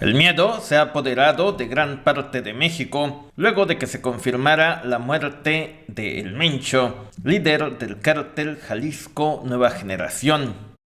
El miedo se ha apoderado de gran parte de México luego de que se confirmara la muerte de El Mencho, líder del cártel Jalisco Nueva Generación.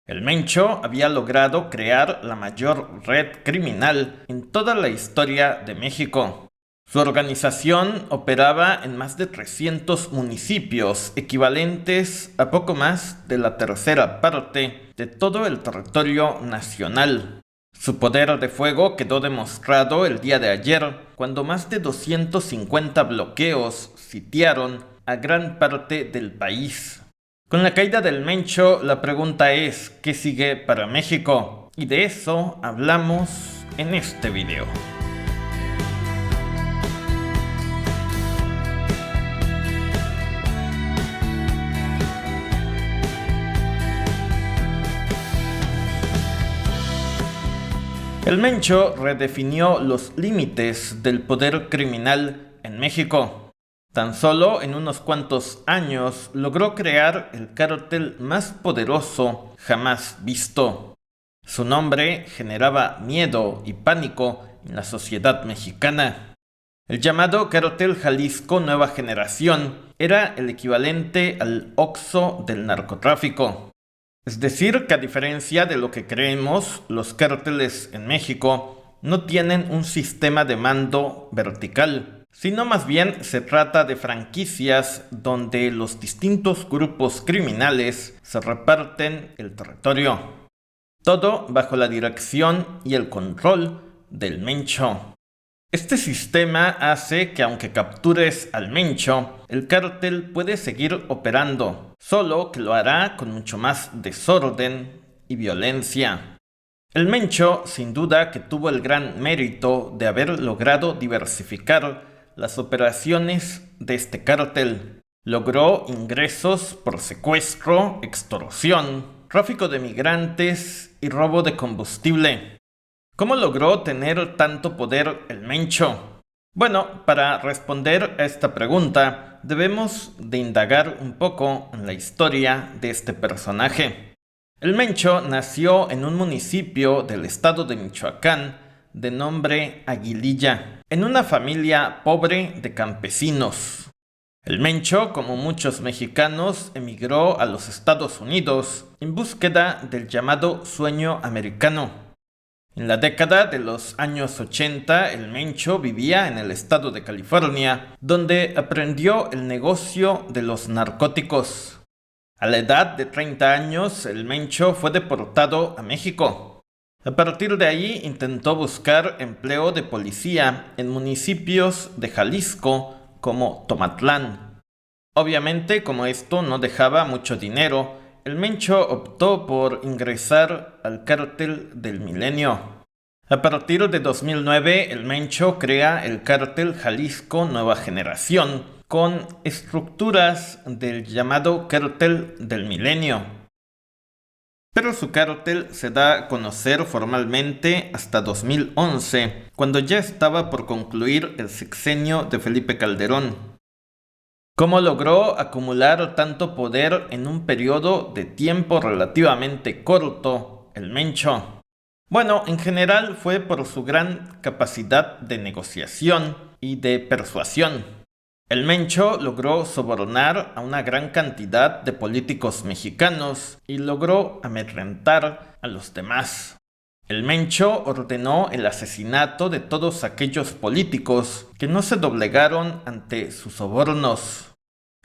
El Mencho había logrado crear la mayor red criminal en toda la historia de México. Su organización operaba en más de 300 municipios, equivalentes a poco más de la tercera parte de todo el territorio nacional. Su poder de fuego quedó demostrado el día de ayer, cuando más de 250 bloqueos sitiaron a gran parte del país. Con la caída del Mencho, la pregunta es, ¿qué sigue para México? Y de eso hablamos en este video. El Mencho redefinió los límites del poder criminal en México. Tan solo en unos cuantos años logró crear el cártel más poderoso jamás visto. Su nombre generaba miedo y pánico en la sociedad mexicana. El llamado Cártel Jalisco Nueva Generación era el equivalente al Oxxo del narcotráfico. Es decir, que a diferencia de lo que creemos, los cárteles en México no tienen un sistema de mando vertical, sino más bien se trata de franquicias donde los distintos grupos criminales se reparten el territorio. Todo bajo la dirección y el control del Mencho. Este sistema hace que aunque captures al Mencho, el cártel puede seguir operando, solo que lo hará con mucho más desorden y violencia. El Mencho, sin duda, que tuvo el gran mérito de haber logrado diversificar las operaciones de este cártel. Logró ingresos por secuestro, extorsión, tráfico de migrantes y robo de combustible. ¿Cómo logró tener tanto poder el Mencho? Bueno, para responder a esta pregunta, debemos de indagar un poco en la historia de este personaje. El Mencho nació en un municipio del estado de Michoacán de nombre Aguililla, en una familia pobre de campesinos. El Mencho, como muchos mexicanos, emigró a los Estados Unidos en búsqueda del llamado sueño americano. En la década de los años 80, el Mencho vivía en el estado de California, donde aprendió el negocio de los narcóticos. A la edad de 30 años, el Mencho fue deportado a México. A partir de ahí intentó buscar empleo de policía en municipios de Jalisco como Tomatlán. Obviamente, como esto no dejaba mucho dinero, el Mencho optó por ingresar al cártel del Milenio. A partir de 2009, el Mencho crea el cártel Jalisco Nueva Generación, con estructuras del llamado cártel del Milenio. Pero su cártel se da a conocer formalmente hasta 2011, cuando ya estaba por concluir el sexenio de Felipe Calderón. ¿Cómo logró acumular tanto poder en un periodo de tiempo relativamente corto, el Mencho? Bueno, en general fue por su gran capacidad de negociación y de persuasión. El Mencho logró sobornar a una gran cantidad de políticos mexicanos y logró amedrentar a los demás. El Mencho ordenó el asesinato de todos aquellos políticos que no se doblegaron ante sus sobornos.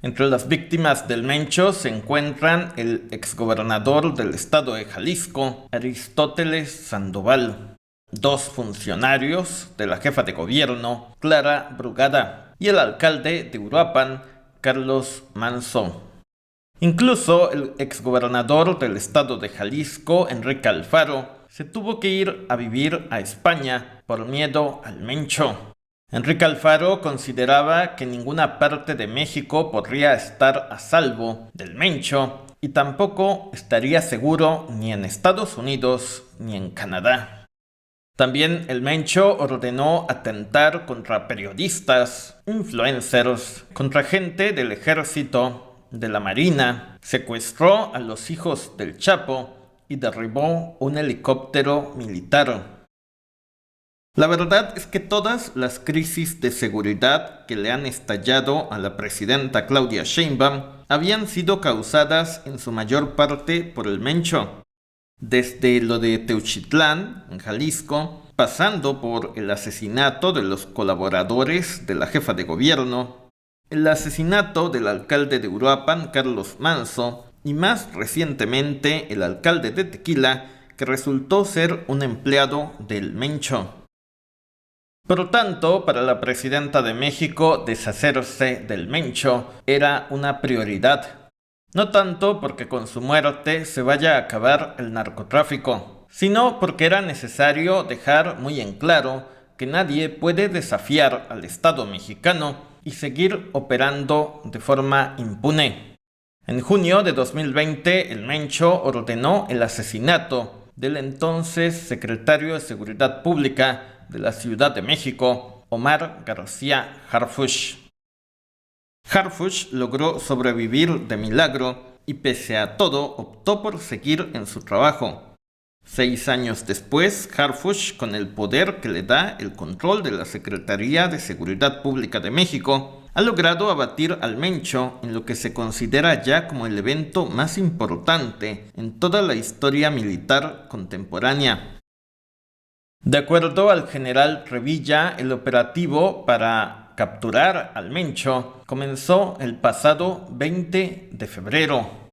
Entre las víctimas del Mencho se encuentran el exgobernador del estado de Jalisco, Aristóteles Sandoval, dos funcionarios de la jefa de gobierno, Clara Brugada, y el alcalde de Uruapan, Carlos Manzo. Incluso el exgobernador del estado de Jalisco, Enrique Alfaro, se tuvo que ir a vivir a España por miedo al Mencho. Enrique Alfaro consideraba que ninguna parte de México podría estar a salvo del Mencho y tampoco estaría seguro ni en Estados Unidos ni en Canadá. También el Mencho ordenó atentar contra periodistas, influencers, contra gente del ejército, de la marina, secuestró a los hijos del Chapo y derribó un helicóptero militar. La verdad es que todas las crisis de seguridad que le han estallado a la presidenta Claudia Sheinbaum habían sido causadas en su mayor parte por el Mencho. Desde lo de Teuchitlán, en Jalisco, pasando por el asesinato de los colaboradores de la jefa de gobierno, el asesinato del alcalde de Uruapan, Carlos Manso, y más recientemente el alcalde de Tequila, que resultó ser un empleado del Mencho. Por lo tanto, para la presidenta de México, deshacerse del Mencho era una prioridad. No tanto porque con su muerte se vaya a acabar el narcotráfico, sino porque era necesario dejar muy en claro que nadie puede desafiar al Estado mexicano y seguir operando de forma impune. En junio de 2020, el Mencho ordenó el asesinato del entonces secretario de Seguridad Pública de la Ciudad de México, Omar García Harfuch. Harfuch logró sobrevivir de milagro y pese a todo optó por seguir en su trabajo. 6 años después, Harfuch, con el poder que le da el control de la Secretaría de Seguridad Pública de México, ha logrado abatir al Mencho en lo que se considera ya como el evento más importante en toda la historia militar contemporánea. De acuerdo al general Revilla, el operativo para capturar al Mencho comenzó el pasado 20 de febrero.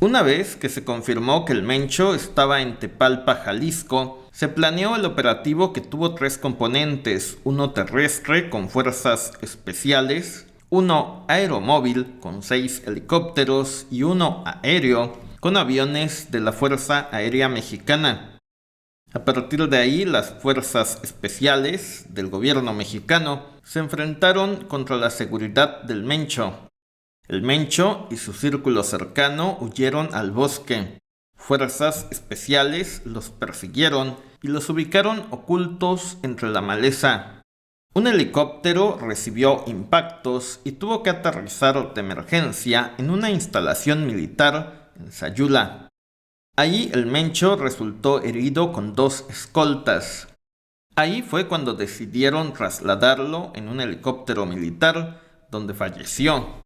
Una vez que se confirmó que el Mencho estaba en Tepalpa, Jalisco, se planeó el operativo que tuvo 3 componentes, uno terrestre con fuerzas especiales, uno aeromóvil con 6 helicópteros y uno aéreo con aviones de la Fuerza Aérea Mexicana. A partir de ahí, las fuerzas especiales del gobierno mexicano se enfrentaron contra la seguridad del Mencho. El Mencho y su círculo cercano huyeron al bosque. Fuerzas especiales los persiguieron y los ubicaron ocultos entre la maleza. Un helicóptero recibió impactos y tuvo que aterrizar de emergencia en una instalación militar en Sayula. Ahí el Mencho resultó herido con 2 escoltas. Ahí fue cuando decidieron trasladarlo en un helicóptero militar, donde falleció.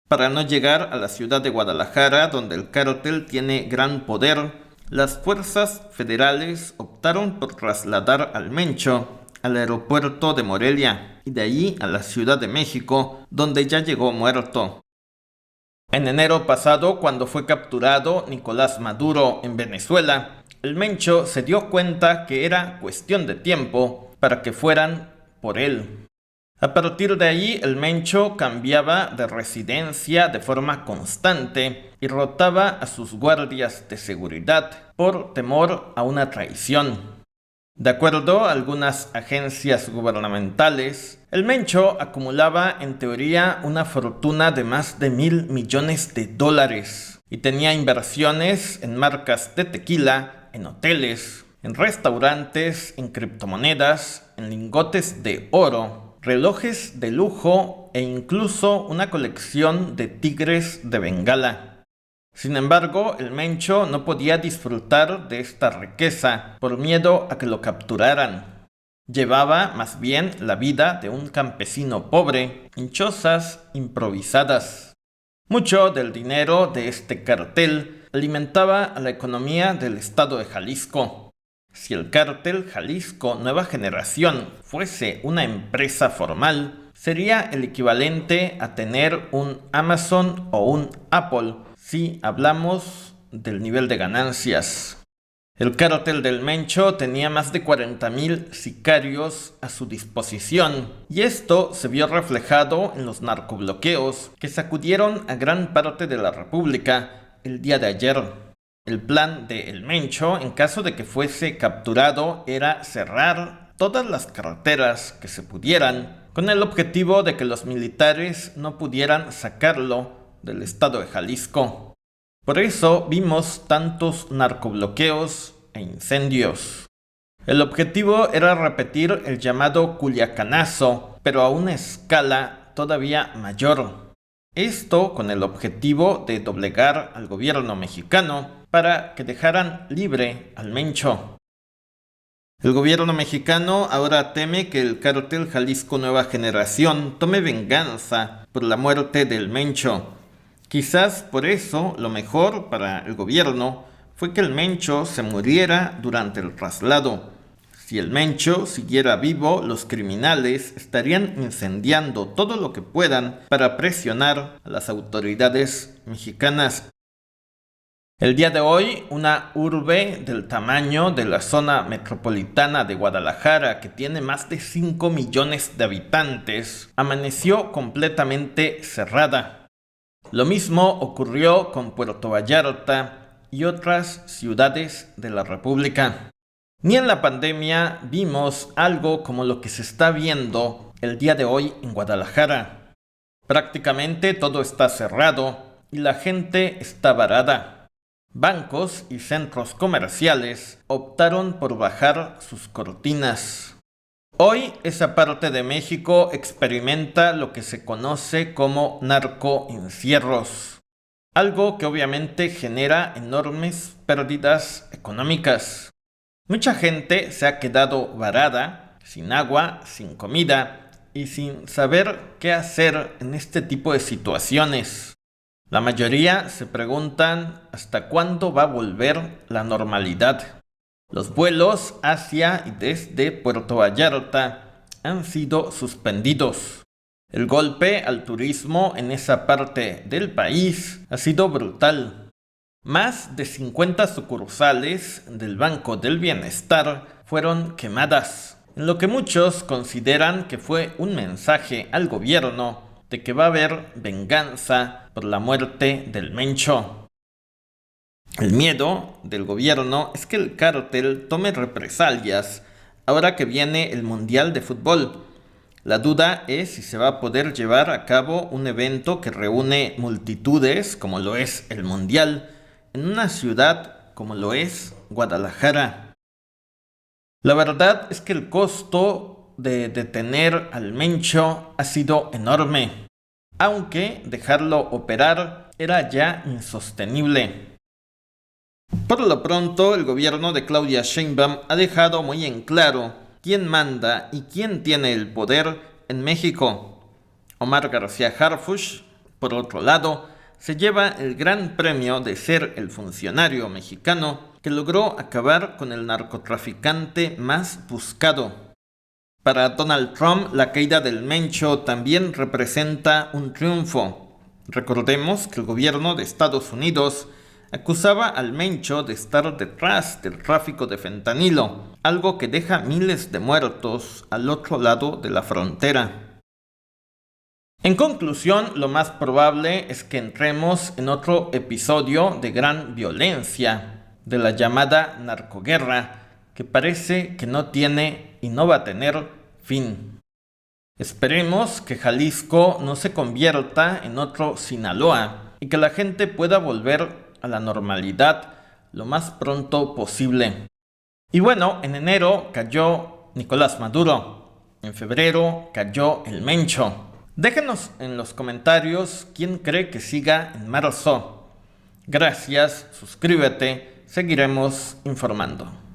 Para no llegar a la ciudad de Guadalajara, donde el cártel tiene gran poder, las fuerzas federales optaron por trasladar al Mencho al aeropuerto de Morelia y de allí a la Ciudad de México, donde ya llegó muerto. En enero pasado, cuando fue capturado Nicolás Maduro en Venezuela, el Mencho se dio cuenta que era cuestión de tiempo para que fueran por él. A partir de ahí, el Mencho cambiaba de residencia de forma constante y rotaba a sus guardias de seguridad por temor a una traición. De acuerdo a algunas agencias gubernamentales, el Mencho acumulaba en teoría una fortuna de más de $1,000 millones y tenía inversiones en marcas de tequila, en hoteles, en restaurantes, en criptomonedas, en lingotes de oro, relojes de lujo e incluso una colección de tigres de Bengala. Sin embargo, el Mencho no podía disfrutar de esta riqueza por miedo a que lo capturaran. Llevaba más bien la vida de un campesino pobre en chozas improvisadas. Mucho del dinero de este cartel alimentaba a la economía del estado de Jalisco. Si el cártel Jalisco Nueva Generación fuese una empresa formal, sería el equivalente a tener un Amazon o un Apple, si hablamos del nivel de ganancias. El cártel del Mencho tenía más de 40,000 sicarios a su disposición, y esto se vio reflejado en los narcobloqueos que sacudieron a gran parte de la República el día de ayer. El plan de El Mencho, en caso de que fuese capturado, era cerrar todas las carreteras que se pudieran, con el objetivo de que los militares no pudieran sacarlo del estado de Jalisco. Por eso vimos tantos narcobloqueos e incendios. El objetivo era repetir el llamado Culiacanazo, pero a una escala todavía mayor. Esto con el objetivo de doblegar al gobierno mexicano para que dejaran libre al Mencho. El gobierno mexicano ahora teme que el cártel Jalisco Nueva Generación tome venganza por la muerte del Mencho. Quizás por eso lo mejor para el gobierno fue que el Mencho se muriera durante el traslado. Si el Mencho siguiera vivo, los criminales estarían incendiando todo lo que puedan para presionar a las autoridades mexicanas. El día de hoy, una urbe del tamaño de la zona metropolitana de Guadalajara, que tiene más de 5 millones de habitantes, amaneció completamente cerrada. Lo mismo ocurrió con Puerto Vallarta y otras ciudades de la República. Ni en la pandemia vimos algo como lo que se está viendo el día de hoy en Guadalajara. Prácticamente todo está cerrado y la gente está varada. Bancos y centros comerciales optaron por bajar sus cortinas. Hoy esa parte de México experimenta lo que se conoce como narcoencierros, algo que obviamente genera enormes pérdidas económicas. Mucha gente se ha quedado varada, sin agua, sin comida y sin saber qué hacer en este tipo de situaciones. La mayoría se preguntan hasta cuándo va a volver la normalidad. Los vuelos hacia y desde Puerto Vallarta han sido suspendidos. El golpe al turismo en esa parte del país ha sido brutal. Más de 50 sucursales del Banco del Bienestar fueron quemadas, en lo que muchos consideran que fue un mensaje al gobierno de que va a haber venganza por la muerte del Mencho. El miedo del gobierno es que el cártel tome represalias ahora que viene el Mundial de Fútbol. La duda es si se va a poder llevar a cabo un evento que reúne multitudes, como lo es el Mundial, en una ciudad como lo es Guadalajara. La verdad es que el costo de detener al Mencho ha sido enorme, aunque dejarlo operar era ya insostenible. Por lo pronto, el gobierno de Claudia Sheinbaum ha dejado muy en claro quién manda y quién tiene el poder en México. Omar García Harfuch, por otro lado, se lleva el gran premio de ser el funcionario mexicano que logró acabar con el narcotraficante más buscado. Para Donald Trump, la caída del Mencho también representa un triunfo. Recordemos que el gobierno de Estados Unidos acusaba al Mencho de estar detrás del tráfico de fentanilo, algo que deja miles de muertos al otro lado de la frontera. En conclusión, lo más probable es que entremos en otro episodio de gran violencia, de la llamada narcoguerra, que parece que no tiene y no va a tener fin. Esperemos que Jalisco no se convierta en otro Sinaloa y que la gente pueda volver a la normalidad lo más pronto posible. Y bueno, en enero cayó Nicolás Maduro, en febrero cayó el Mencho. Déjenos en los comentarios quién cree que siga en marzo. Gracias, suscríbete, seguiremos informando.